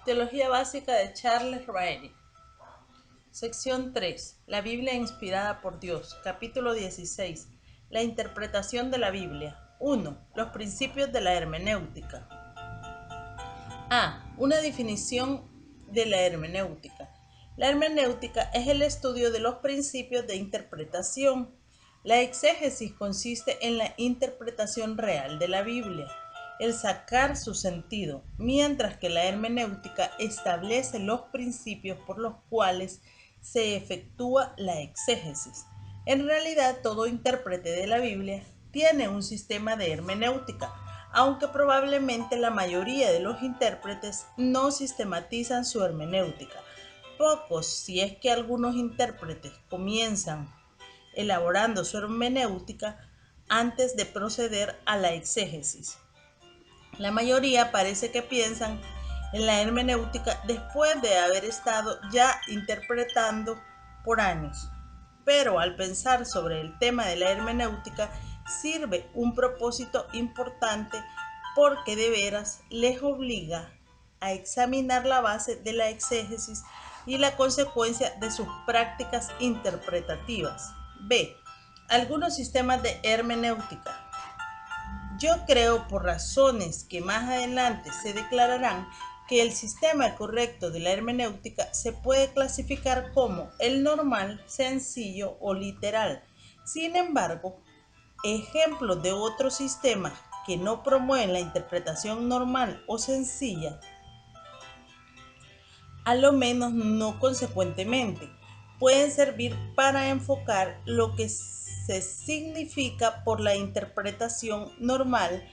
Teología básica de Charles Riley. Sección 3. La Biblia inspirada por Dios. Capítulo 16. La interpretación de la Biblia. 1. Los principios de la hermenéutica. A. Una definición de la hermenéutica. La hermenéutica es el estudio de los principios de interpretación. La exégesis consiste en la interpretación real de la Biblia, el sacar su sentido, mientras que la hermenéutica establece los principios por los cuales se efectúa la exégesis. En realidad, todo intérprete de la Biblia tiene un sistema de hermenéutica, aunque probablemente la mayoría de los intérpretes no sistematizan su hermenéutica. Pocos, si es que algunos intérpretes comienzan elaborando su hermenéutica antes de proceder a la exégesis. La mayoría parece que piensan en la hermenéutica después de haber estado ya interpretando por años. Pero al pensar sobre el tema de la hermenéutica sirve un propósito importante porque de veras les obliga a examinar la base de la exégesis y la consecuencia de sus prácticas interpretativas. B. Algunos sistemas de hermenéutica. Yo creo, por razones que más adelante se declararán, que el sistema correcto de la hermenéutica se puede clasificar como el normal, sencillo o literal. Sin embargo, ejemplos de otros sistemas que no promueven la interpretación normal o sencilla, a lo menos no consecuentemente, pueden servir para enfocar lo que se significa por la interpretación normal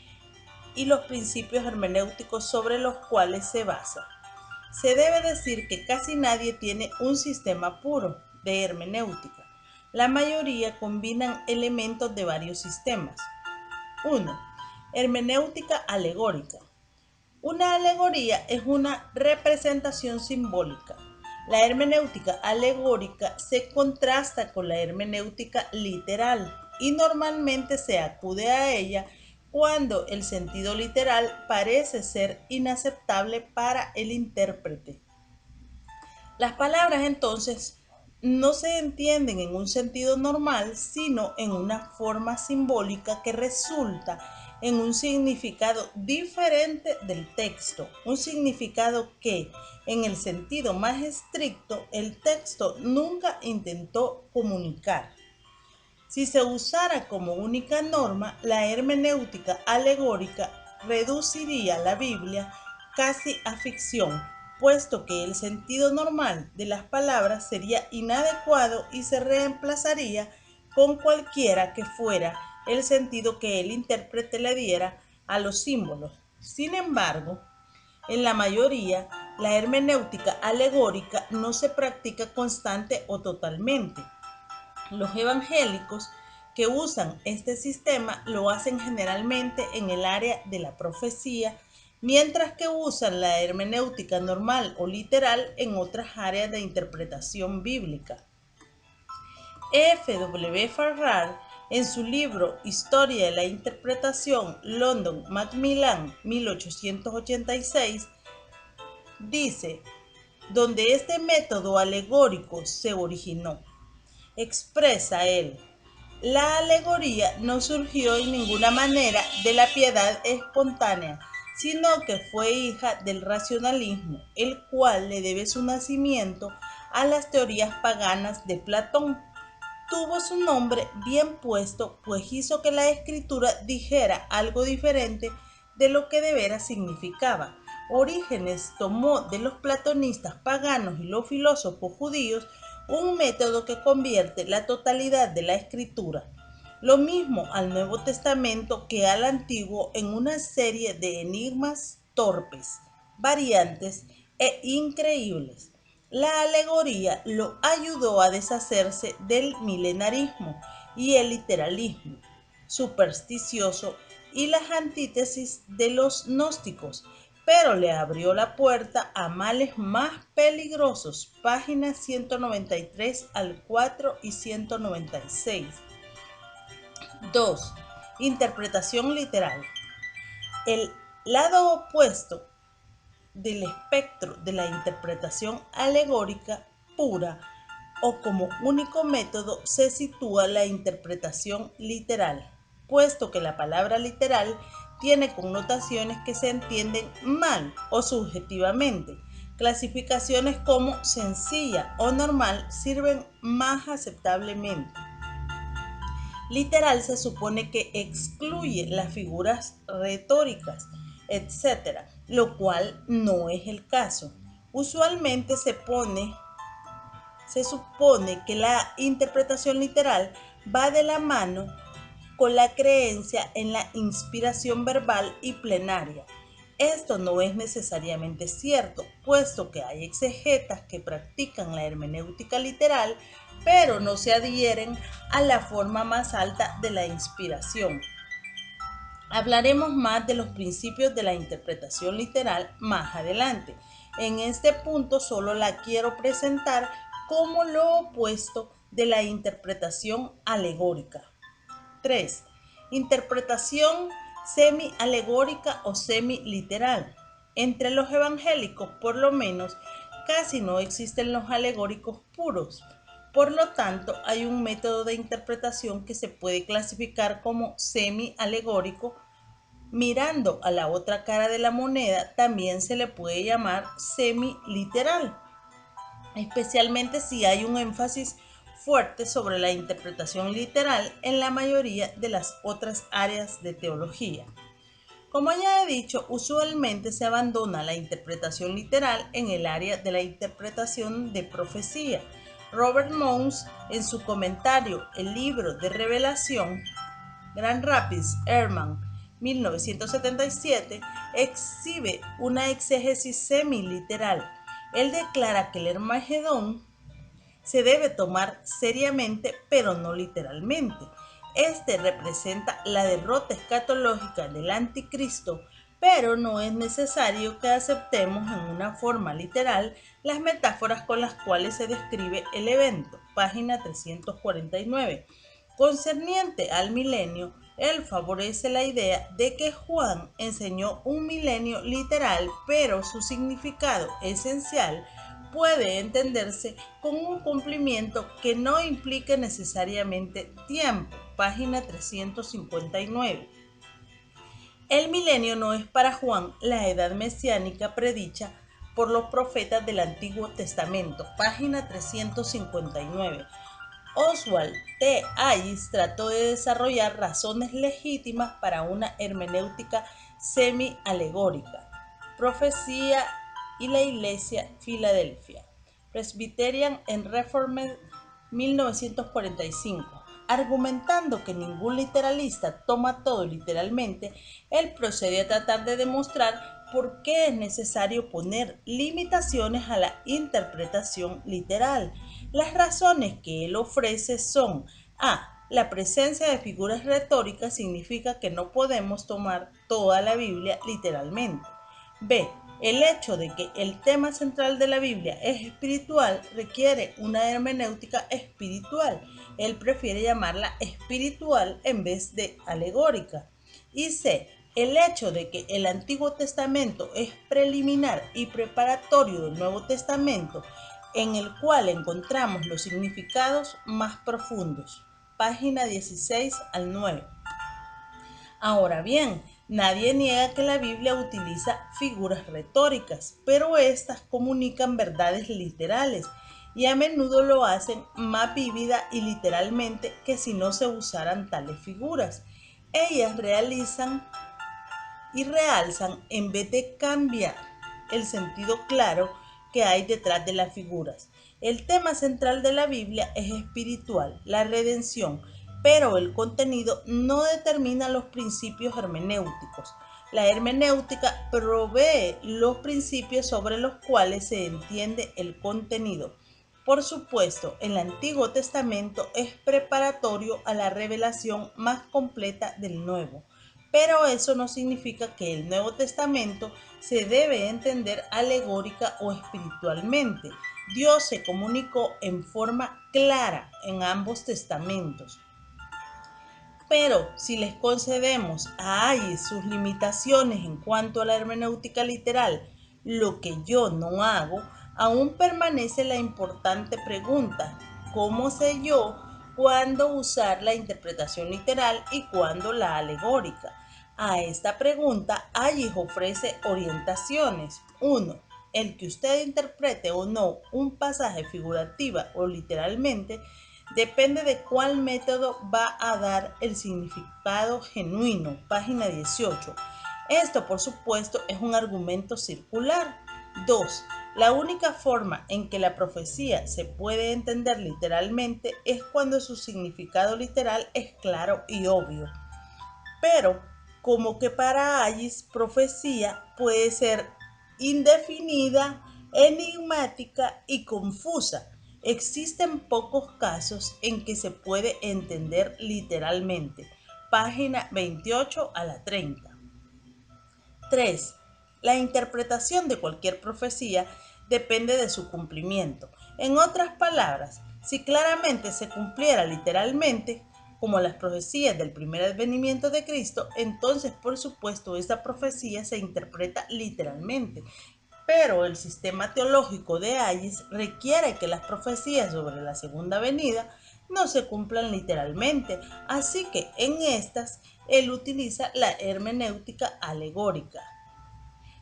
y los principios hermenéuticos sobre los cuales se basa. Se debe decir que casi nadie tiene un sistema puro de hermenéutica. La mayoría combinan elementos de varios sistemas. 1. Hermenéutica alegórica. Una alegoría es una representación simbólica. La hermenéutica alegórica se contrasta con la hermenéutica literal y normalmente se acude a ella cuando el sentido literal parece ser inaceptable para el intérprete. Las palabras entonces no se entienden en un sentido normal, sino en una forma simbólica que resulta en un significado diferente del texto, un significado que, en el sentido más estricto, el texto nunca intentó comunicar. Si se usara como única norma, la hermenéutica alegórica reduciría la Biblia casi a ficción, puesto que el sentido normal de las palabras sería inadecuado y se reemplazaría con cualquiera que fuera el sentido que el intérprete le diera a los símbolos. Sin embargo, en la mayoría, la hermenéutica alegórica no se practica constante o totalmente. Los evangélicos que usan este sistema lo hacen generalmente en el área de la profecía, mientras que usan la hermenéutica normal o literal en otras áreas de interpretación bíblica. F. W. Farrar, en su libro Historia de la Interpretación, London, Macmillan, 1886, dice, donde este método alegórico se originó. Expresa él: la alegoría no surgió en ninguna manera de la piedad espontánea, sino que fue hija del racionalismo, el cual le debe su nacimiento a las teorías paganas de Platón. Tuvo su nombre bien puesto, pues hizo que la escritura dijera algo diferente de lo que de veras significaba. Orígenes tomó de los platonistas paganos y los filósofos judíos un método que convierte la totalidad de la escritura, lo mismo al Nuevo Testamento que al Antiguo, en una serie de enigmas torpes, variantes e increíbles. La alegoría lo ayudó a deshacerse del milenarismo y el literalismo supersticioso y las antítesis de los gnósticos, pero le abrió la puerta a males más peligrosos. Páginas 193 al 4 y 196. 2. Interpretación literal. El lado opuesto del espectro de la interpretación alegórica pura o como único método se sitúa la interpretación literal, puesto que la palabra literal tiene connotaciones que se entienden mal o subjetivamente. Clasificaciones como sencilla o normal sirven más aceptablemente. Literal se supone que excluye las figuras retóricas, etc., lo cual no es el caso. Usualmente se supone que la interpretación literal va de la mano con la creencia en la inspiración verbal y plenaria. Esto no es necesariamente cierto, puesto que hay exegetas que practican la hermenéutica literal, pero no se adhieren a la forma más alta de la inspiración. Hablaremos más de los principios de la interpretación literal más adelante. En este punto solo la quiero presentar como lo opuesto de la interpretación alegórica. 3. Interpretación semi-alegórica o semi-literal. Entre los evangélicos, por lo menos, casi no existen los alegóricos puros. Por lo tanto, hay un método de interpretación que se puede clasificar como semi-alegórico. Mirando a la otra cara de la moneda, también se le puede llamar semi-literal, especialmente si hay un énfasis fuerte sobre la interpretación literal en la mayoría de las otras áreas de teología. Como ya he dicho, usualmente se abandona la interpretación literal en el área de la interpretación de profecía. Robert Mounce, en su comentario El libro de Revelación, Grand Rapids, Ehrman, 1977, exhibe una exégesis semi-literal. Él declara que el Hermagedón se debe tomar seriamente, pero no literalmente. Este representa la derrota escatológica del anticristo, pero no es necesario que aceptemos en una forma literal las metáforas con las cuales se describe el evento. Página 349. Concerniente al milenio, él favorece la idea de que Juan enseñó un milenio literal, pero su significado esencial puede entenderse con un cumplimiento que no implique necesariamente tiempo. Página 359. El milenio no es para Juan la edad mesiánica predicha por los profetas del Antiguo Testamento. Página 359. Oswald T. Hayes trató de desarrollar razones legítimas para una hermenéutica semi-alegórica. Profecía y la Iglesia, Filadelfia. Presbyterian and Reformed, 1945. Argumentando que ningún literalista toma todo literalmente, él procede a tratar de demostrar por qué es necesario poner limitaciones a la interpretación literal. Las razones que él ofrece son: A. La presencia de figuras retóricas significa que no podemos tomar toda la Biblia literalmente. B. El hecho de que el tema central de la Biblia es espiritual requiere una hermenéutica espiritual. Él prefiere llamarla espiritual en vez de alegórica. Y C. El hecho de que el Antiguo Testamento es preliminar y preparatorio del Nuevo Testamento, en el cual encontramos los significados más profundos. Página 16 al 9. Ahora bien, nadie niega que la Biblia utiliza figuras retóricas, pero estas comunican verdades literales y a menudo lo hacen más vívida y literalmente que si no se usaran tales figuras. Ellas realizan y realzan en vez de cambiar el sentido claro que hay detrás de las figuras. El tema central de la Biblia es espiritual, la redención, pero el contenido no determina los principios hermenéuticos. La hermenéutica provee los principios sobre los cuales se entiende el contenido. Por supuesto, el Antiguo Testamento es preparatorio a la revelación más completa del Nuevo, pero eso no significa que el Nuevo Testamento se debe entender alegórica o espiritualmente. Dios se comunicó en forma clara en ambos testamentos. Pero si les concedemos a Hayes sus limitaciones en cuanto a la hermenéutica literal, lo que yo no hago, aún permanece la importante pregunta: ¿cómo sé yo cuándo usar la interpretación literal y cuándo la alegórica? A esta pregunta, Ayes ofrece orientaciones. 1. El que usted interprete o no un pasaje figurativa o literalmente depende de cuál método va a dar el significado genuino. Página 18. Esto, por supuesto, es un argumento circular. 2. La única forma en que la profecía se puede entender literalmente es cuando su significado literal es claro y obvio. Pero, como que para Ayes, profecía puede ser indefinida, enigmática y confusa. Existen pocos casos en que se puede entender literalmente. Página 28 a la 30. 3. La interpretación de cualquier profecía depende de su cumplimiento. En otras palabras, si claramente se cumpliera literalmente, como las profecías del primer advenimiento de Cristo, entonces por supuesto esa profecía se interpreta literalmente. Pero el sistema teológico de Ayes requiere que las profecías sobre la segunda venida no se cumplan literalmente, así que en estas él utiliza la hermenéutica alegórica.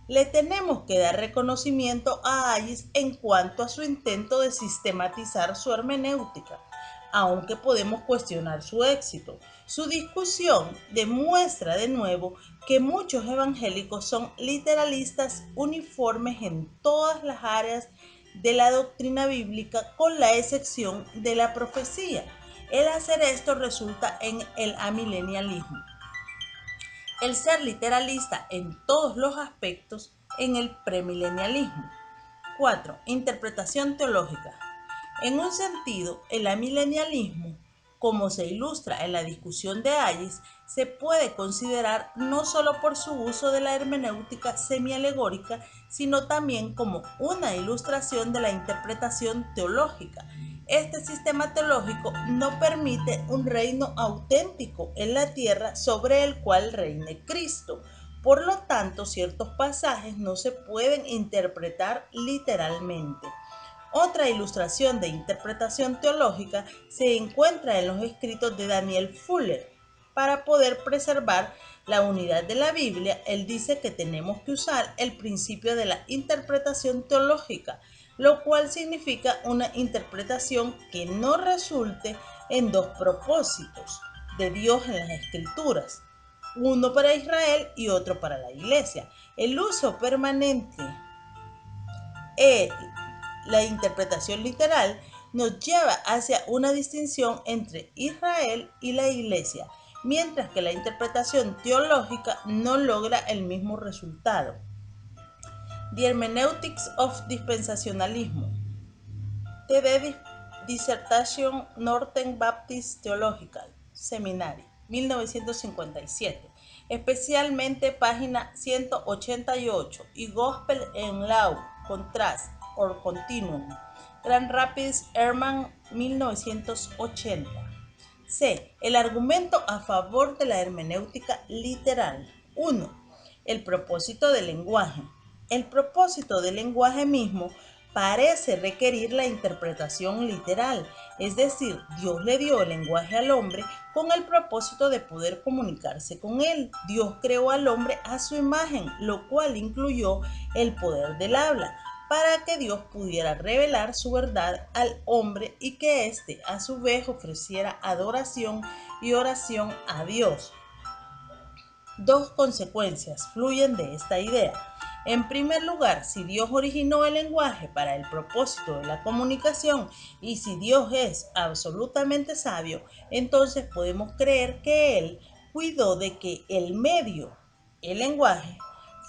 Le tenemos que dar reconocimiento a Ayes en cuanto a su intento de sistematizar su hermenéutica, aunque podemos cuestionar su éxito. Su discusión demuestra de nuevo que muchos evangélicos son literalistas uniformes en todas las áreas de la doctrina bíblica, con la excepción de la profecía. El hacer esto resulta en el amilenialismo, el ser literalista en todos los aspectos, en el premilenialismo. 4. Interpretación teológica. En un sentido, el amilenialismo, como se ilustra en la discusión de Ayes, se puede considerar no solo por su uso de la hermenéutica semialegórica, sino también como una ilustración de la interpretación teológica. Este sistema teológico no permite un reino auténtico en la tierra sobre el cual reine Cristo. Por lo tanto, ciertos pasajes no se pueden interpretar literalmente. Otra ilustración de interpretación teológica se encuentra en los escritos de Daniel Fuller. Para poder preservar la unidad de la Biblia, él dice que tenemos que usar el principio de la interpretación teológica, lo cual significa una interpretación que no resulte en dos propósitos de Dios en las Escrituras, uno para Israel y otro para la Iglesia. El uso permanente e la interpretación literal nos lleva hacia una distinción entre Israel y la Iglesia, mientras que la interpretación teológica no logra el mismo resultado. The Hermeneutics of Dispensationalism. TD Dissertation Northern Baptist Theological Seminary, 1957, especialmente página 188, y Gospel and Law, Contrast or Continuum, Grand Rapids, Herman, 1980. C. El argumento a favor de la hermenéutica literal. 1. El propósito del lenguaje. El propósito del lenguaje mismo parece requerir la interpretación literal, es decir, Dios le dio el lenguaje al hombre con el propósito de poder comunicarse con él. Dios creó al hombre a su imagen, lo cual incluyó el poder del habla, para que Dios pudiera revelar su verdad al hombre y que éste a su vez ofreciera adoración y oración a Dios. Dos consecuencias fluyen de esta idea. En primer lugar, si Dios originó el lenguaje para el propósito de la comunicación y si Dios es absolutamente sabio, entonces podemos creer que Él cuidó de que el medio, el lenguaje,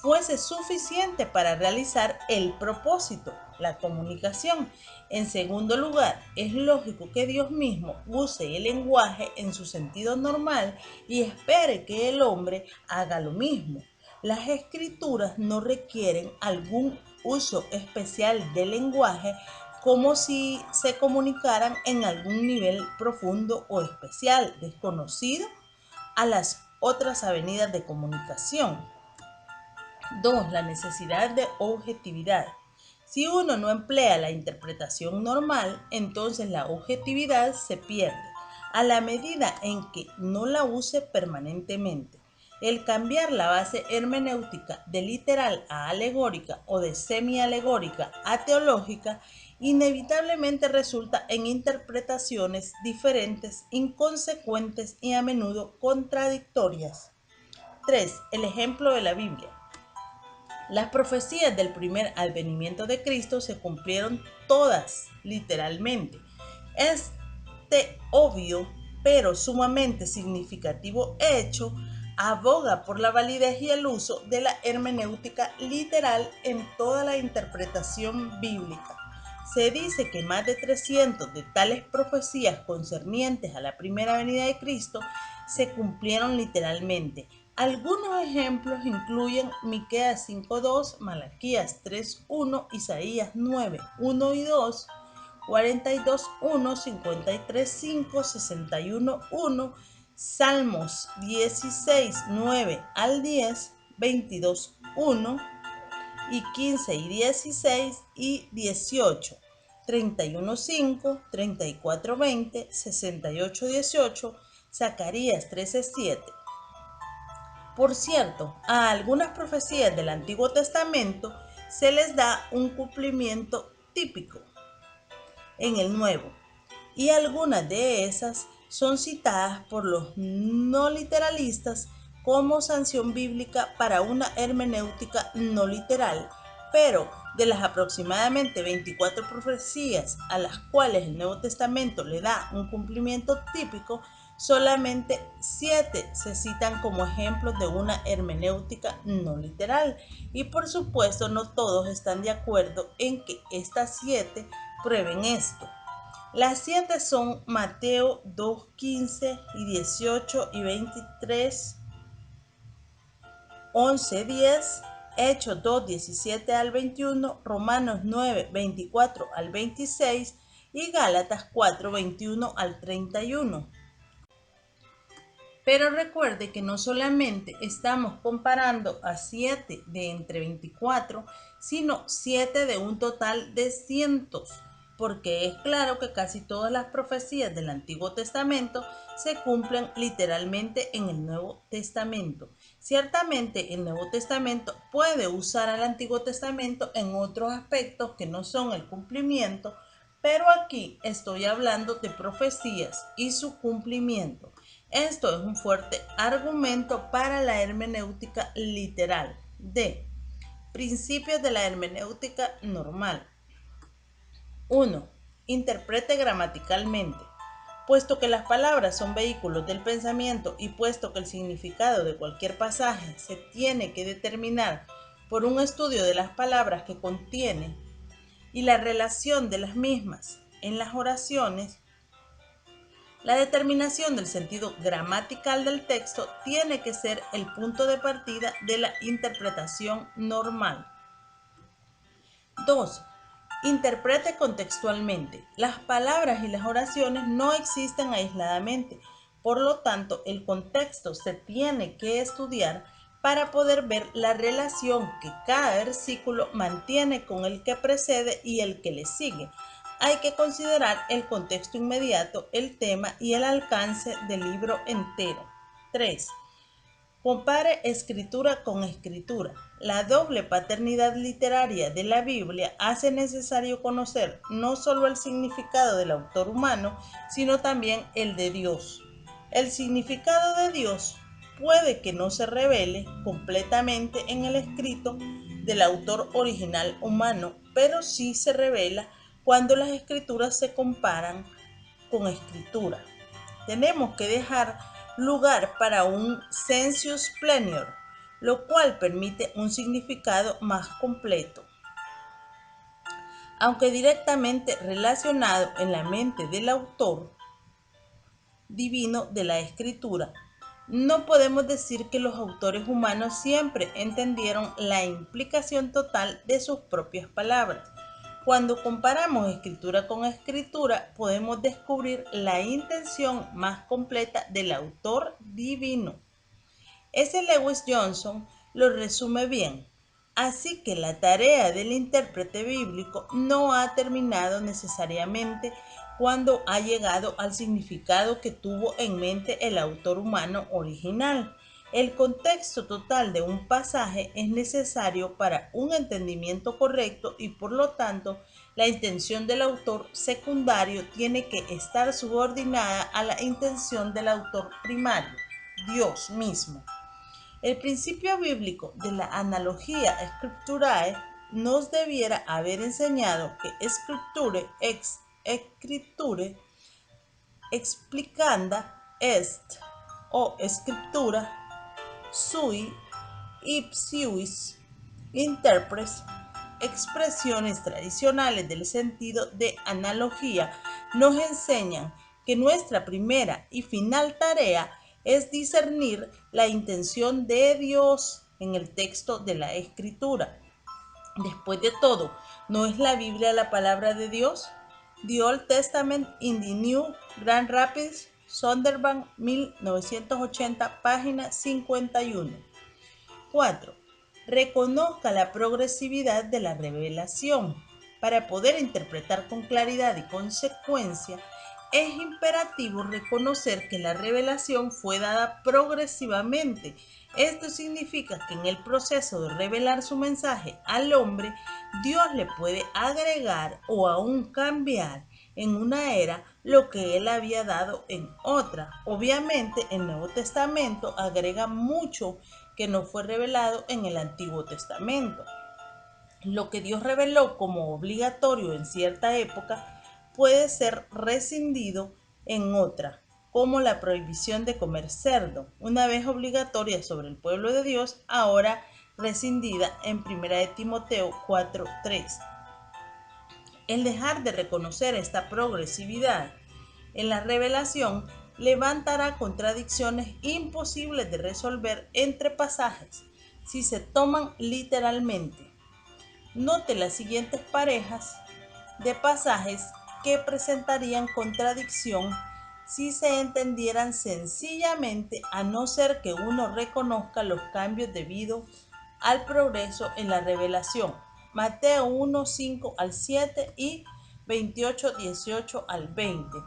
fuese suficiente para realizar el propósito, la comunicación. En segundo lugar, es lógico que Dios mismo use el lenguaje en su sentido normal y espere que el hombre haga lo mismo. Las escrituras no requieren algún uso especial del lenguaje, como si se comunicaran en algún nivel profundo o especial, desconocido a las otras avenidas de comunicación. 2. La necesidad de objetividad. Si uno no emplea la interpretación normal, entonces la objetividad se pierde, a la medida en que no la use permanentemente. El cambiar la base hermenéutica de literal a alegórica o de semi-alegórica a teológica inevitablemente resulta en interpretaciones diferentes, inconsecuentes y a menudo contradictorias. 3. El ejemplo de la Biblia. Las profecías del primer advenimiento de Cristo se cumplieron todas, literalmente. Este obvio, pero sumamente significativo hecho, aboga por la validez y el uso de la hermenéutica literal en toda la interpretación bíblica. Se dice que más de 300 de tales profecías concernientes a la primera venida de Cristo se cumplieron literalmente. Algunos ejemplos incluyen Miqueas 5:2, Malaquías 3:1, Isaías 9:1 y 2, 42:1, 53:5, 61:1, Salmos 16:9 al 10, 22:1 y 15 y 16 y 18, 31:5, 34:20, 68:18, Zacarías 13:7. Por cierto, a algunas profecías del Antiguo Testamento se les da un cumplimiento típico en el Nuevo, y algunas de esas son citadas por los no literalistas como sanción bíblica para una hermenéutica no literal, pero de las aproximadamente 24 profecías a las cuales el Nuevo Testamento le da un cumplimiento típico, solamente 7 se citan como ejemplos de una hermenéutica no literal, y por supuesto no todos están de acuerdo en que estas 7 prueben esto. Las 7 son Mateo 2, 15 y 18 y 23, 11, 10, Hechos 2, 17 al 21, Romanos 9, 24 al 26 y Gálatas 4, 21 al 31. Pero recuerde que no solamente estamos comparando a 7 de entre 24, sino 7 de un total de cientos, porque es claro que casi todas las profecías del Antiguo Testamento se cumplen literalmente en el Nuevo Testamento. Ciertamente el Nuevo Testamento puede usar al Antiguo Testamento en otros aspectos que no son el cumplimiento, pero aquí estoy hablando de profecías y su cumplimiento. Esto es un fuerte argumento para la hermenéutica literal. D. Principios de la hermenéutica normal. 1. Interprete gramaticalmente. Puesto que las palabras son vehículos del pensamiento y puesto que el significado de cualquier pasaje se tiene que determinar por un estudio de las palabras que contiene y la relación de las mismas en las oraciones, la determinación del sentido gramatical del texto tiene que ser el punto de partida de la interpretación normal. 2. Interprete contextualmente. Las palabras y las oraciones no existen aisladamente, por lo tanto, el contexto se tiene que estudiar para poder ver la relación que cada versículo mantiene con el que precede y el que le sigue. Hay que considerar el contexto inmediato, el tema y el alcance del libro entero. 3. Compare escritura con escritura. La doble paternidad literaria de la Biblia hace necesario conocer no solo el significado del autor humano, sino también el de Dios. El significado de Dios puede que no se revele completamente en el escrito del autor original humano, pero sí se revela cuando las escrituras se comparan con escritura. Tenemos que dejar lugar para un sensus plenior, lo cual permite un significado más completo, aunque directamente relacionado en la mente del autor divino de la escritura. No podemos decir que los autores humanos siempre entendieron la implicación total de sus propias palabras. Cuando comparamos escritura con escritura, podemos descubrir la intención más completa del autor divino. S. Lewis Johnson lo resume bien. Así que la tarea del intérprete bíblico no ha terminado necesariamente cuando ha llegado al significado que tuvo en mente el autor humano original. El contexto total de un pasaje es necesario para un entendimiento correcto y por lo tanto la intención del autor secundario tiene que estar subordinada a la intención del autor primario, Dios mismo. El principio bíblico de la analogía scripturae nos debiera haber enseñado que scripture ex scripture explicanda est o escritura sui ipsius interpres, expresiones tradicionales del sentido de analogía, nos enseñan que nuestra primera y final tarea es discernir la intención de Dios en el texto de la Escritura. Después de todo, ¿no es la Biblia la palabra de Dios? The Old Testament in the New, Grand Rapids, Sonderbank, 1980, página 51. 4. Reconozca la progresividad de la revelación. Para poder interpretar con claridad y consecuencia, es imperativo reconocer que la revelación fue dada progresivamente. Esto significa que en el proceso de revelar su mensaje al hombre, Dios le puede agregar o aún cambiar en una era lo que él había dado en otra. Obviamente, el Nuevo Testamento agrega mucho que no fue revelado en el Antiguo Testamento. Lo que Dios reveló como obligatorio en cierta época puede ser rescindido en otra, como la prohibición de comer cerdo, una vez obligatoria sobre el pueblo de Dios, ahora rescindida en 1 de Timoteo 4:3. El dejar de reconocer esta progresividad en la revelación levantará contradicciones imposibles de resolver entre pasajes si se toman literalmente. Note las siguientes parejas de pasajes que presentarían contradicción si se entendieran sencillamente, a no ser que uno reconozca los cambios debido al progreso en la revelación. Mateo 1, 5 al 7 y 28, 18 al 20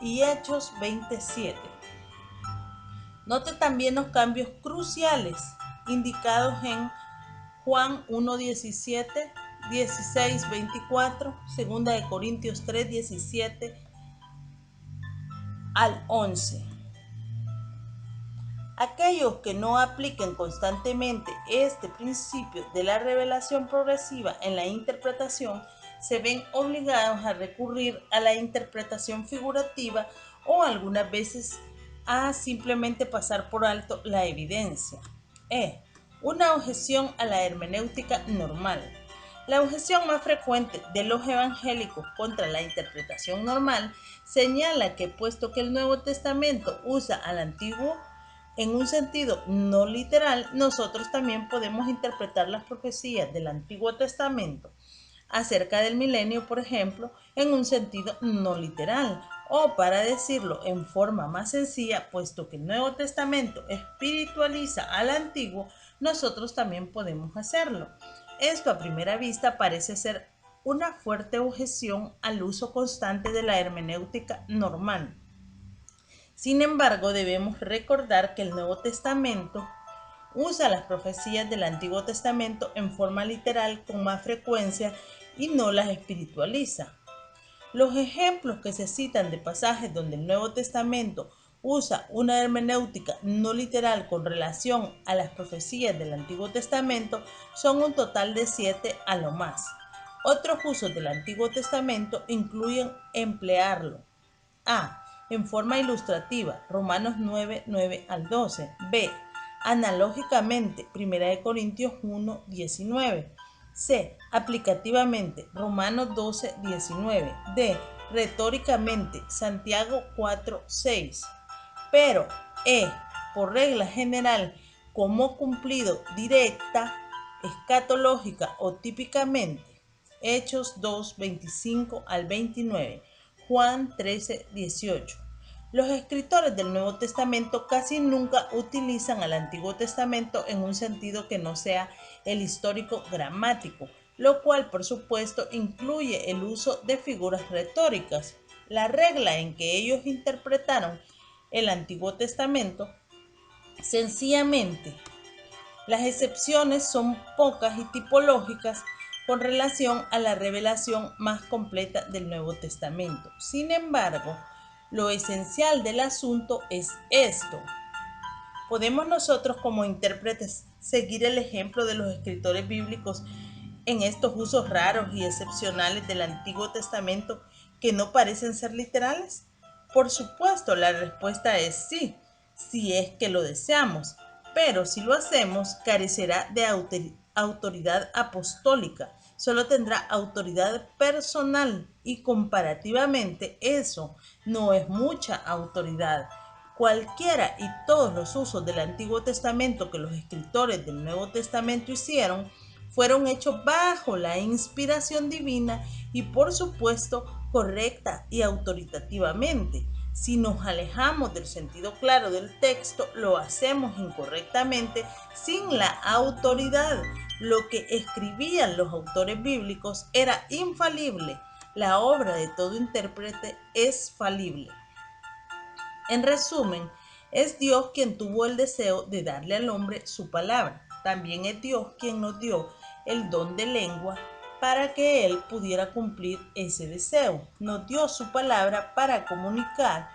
y Hechos 27. Note también los cambios cruciales indicados en Juan 1, 17, 16, 24, 2 de Corintios 3, 17 al 11. Aquellos que no apliquen constantemente este principio de la revelación progresiva en la interpretación se ven obligados a recurrir a la interpretación figurativa o algunas veces a simplemente pasar por alto la evidencia. Una objeción a la hermenéutica normal. La objeción más frecuente de los evangélicos contra la interpretación normal señala que puesto que el Nuevo Testamento usa al Antiguo en un sentido no literal, nosotros también podemos interpretar las profecías del Antiguo Testamento acerca del milenio, por ejemplo, en un sentido no literal, o para decirlo en forma más sencilla, puesto que el Nuevo Testamento espiritualiza al Antiguo, nosotros también podemos hacerlo. Esto a primera vista parece ser una fuerte objeción al uso constante de la hermenéutica normal. Sin embargo, debemos recordar que el Nuevo Testamento usa las profecías del Antiguo Testamento en forma literal con más frecuencia y no las espiritualiza. Los ejemplos que se citan de pasajes donde el Nuevo Testamento usa una hermenéutica no literal con relación a las profecías del Antiguo Testamento son un total de 7 a lo más. Otros usos del Antiguo Testamento incluyen emplearlo a. En forma ilustrativa, Romanos 9, 9 al 12. B. Analógicamente, 1 Corintios 1, 19. C. Aplicativamente, Romanos 12, 19. D. Retóricamente, Santiago 4, 6. Pero por regla general, como cumplido directa, escatológica o típicamente, Hechos 2, 25 al 29. Juan 13, 18. Los escritores del Nuevo Testamento casi nunca utilizan al Antiguo Testamento en un sentido que no sea el histórico gramático, lo cual por supuesto incluye el uso de figuras retóricas. La regla en que ellos interpretaron el Antiguo Testamento, sencillamente, las excepciones son pocas y tipológicas con relación a la revelación más completa del Nuevo Testamento. Sin embargo, lo esencial del asunto es esto. ¿Podemos nosotros como intérpretes seguir el ejemplo de los escritores bíblicos en estos usos raros y excepcionales del Antiguo Testamento que no parecen ser literales? Por supuesto, la respuesta es sí, si es que lo deseamos, pero si lo hacemos, carecerá de autoridad apostólica, solo tendrá autoridad personal y comparativamente eso no es mucha autoridad. Cualquiera y todos los usos del Antiguo Testamento que los escritores del Nuevo Testamento hicieron fueron hechos bajo la inspiración divina y por supuesto correcta y autoritativamente. Si nos alejamos del sentido claro del texto, lo hacemos incorrectamente sin la autoridad. Lo que escribían los autores bíblicos era infalible. La obra de todo intérprete es falible. En resumen, es Dios quien tuvo el deseo de darle al hombre su palabra. También es Dios quien nos dio el don de lengua para que Él pudiera cumplir ese deseo. Nos dio su palabra para comunicar,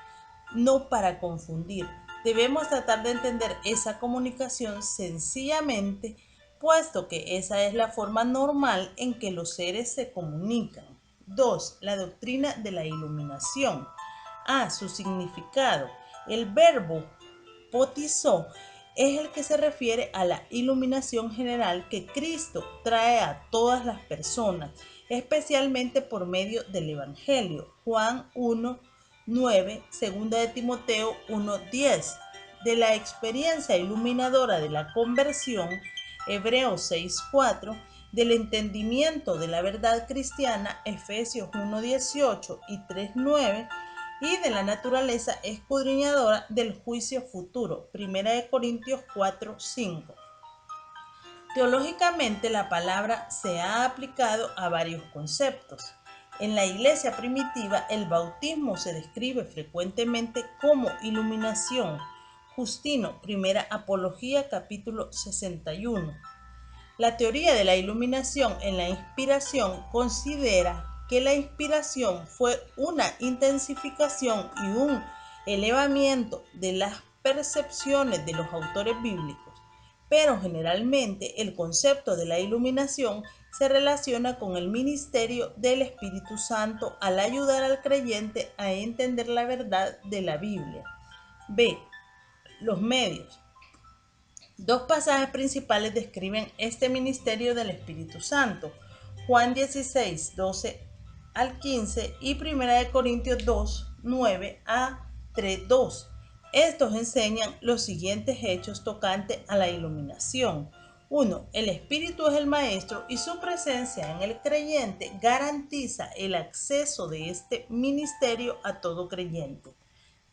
no para confundir. Debemos tratar de entender esa comunicación sencillamente, puesto que esa es la forma normal en que los seres se comunican. 2. La doctrina de la iluminación. Su significado. El verbo potizó es el que se refiere a la iluminación general que Cristo trae a todas las personas, especialmente por medio del Evangelio. Juan 1:9, 2 de Timoteo 1:10. De la experiencia iluminadora de la conversión, Hebreos 6:4, del entendimiento de la verdad cristiana, Efesios 1:18 y 3:9, y de la naturaleza escudriñadora del juicio futuro, 1 Corintios 4:5. Teológicamente, la palabra se ha aplicado a varios conceptos. En la iglesia primitiva, el bautismo se describe frecuentemente como iluminación. Justino, Primera Apología, capítulo 61. La teoría de la iluminación en la inspiración considera que la inspiración fue una intensificación y un elevamiento de las percepciones de los autores bíblicos, pero generalmente el concepto de la iluminación se relaciona con el ministerio del Espíritu Santo al ayudar al creyente a entender la verdad de la Biblia. B. Los medios. Dos pasajes principales describen este ministerio del Espíritu Santo: Juan 16, 12 al 15 y 1 Corintios 2, 9 a 3, 2. Estos enseñan los siguientes hechos tocantes a la iluminación. 1. El Espíritu es el Maestro y su presencia en el creyente garantiza el acceso de este ministerio a todo creyente.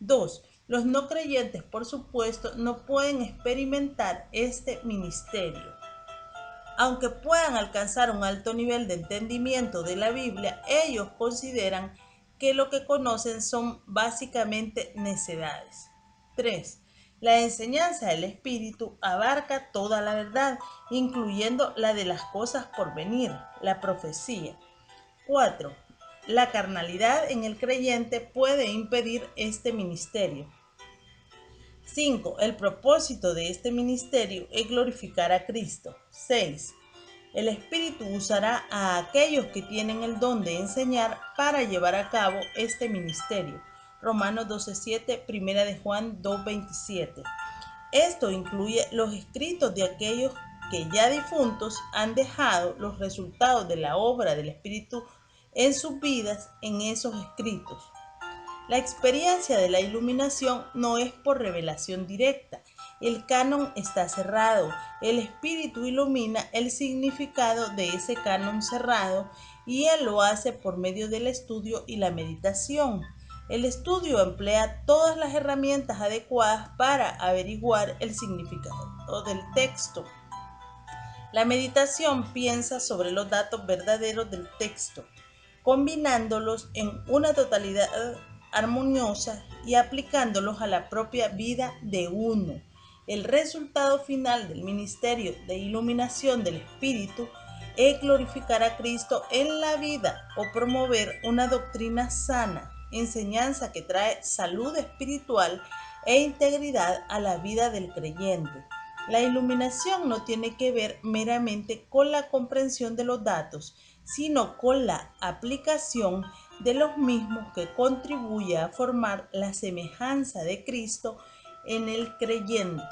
2. Los no creyentes, por supuesto, no pueden experimentar este ministerio. Aunque puedan alcanzar un alto nivel de entendimiento de la Biblia, ellos consideran que lo que conocen son básicamente necedades. 3. La enseñanza del Espíritu abarca toda la verdad, incluyendo la de las cosas por venir, la profecía. 4. La carnalidad en el creyente puede impedir este ministerio. 5. El propósito de este ministerio es glorificar a Cristo. 6. El Espíritu usará a aquellos que tienen el don de enseñar para llevar a cabo este ministerio. Romanos 12:7, 1 de Juan 2:27. Esto incluye los escritos de aquellos que ya difuntos han dejado los resultados de la obra del Espíritu en sus vidas en esos escritos. La experiencia de la iluminación no es por revelación directa. El canon está cerrado. El Espíritu ilumina el significado de ese canon cerrado y Él lo hace por medio del estudio y la meditación. El estudio emplea todas las herramientas adecuadas para averiguar el significado del texto. La meditación piensa sobre los datos verdaderos del texto, combinándolos en una totalidad armoniosa y aplicándolos a la propia vida de uno. El resultado final del ministerio de iluminación del Espíritu es glorificar a Cristo en la vida o promover una doctrina sana, enseñanza que trae salud espiritual e integridad a la vida del creyente. La iluminación no tiene que ver meramente con la comprensión de los datos, sino con la aplicación de los mismos que contribuye a formar la semejanza de Cristo en el creyente.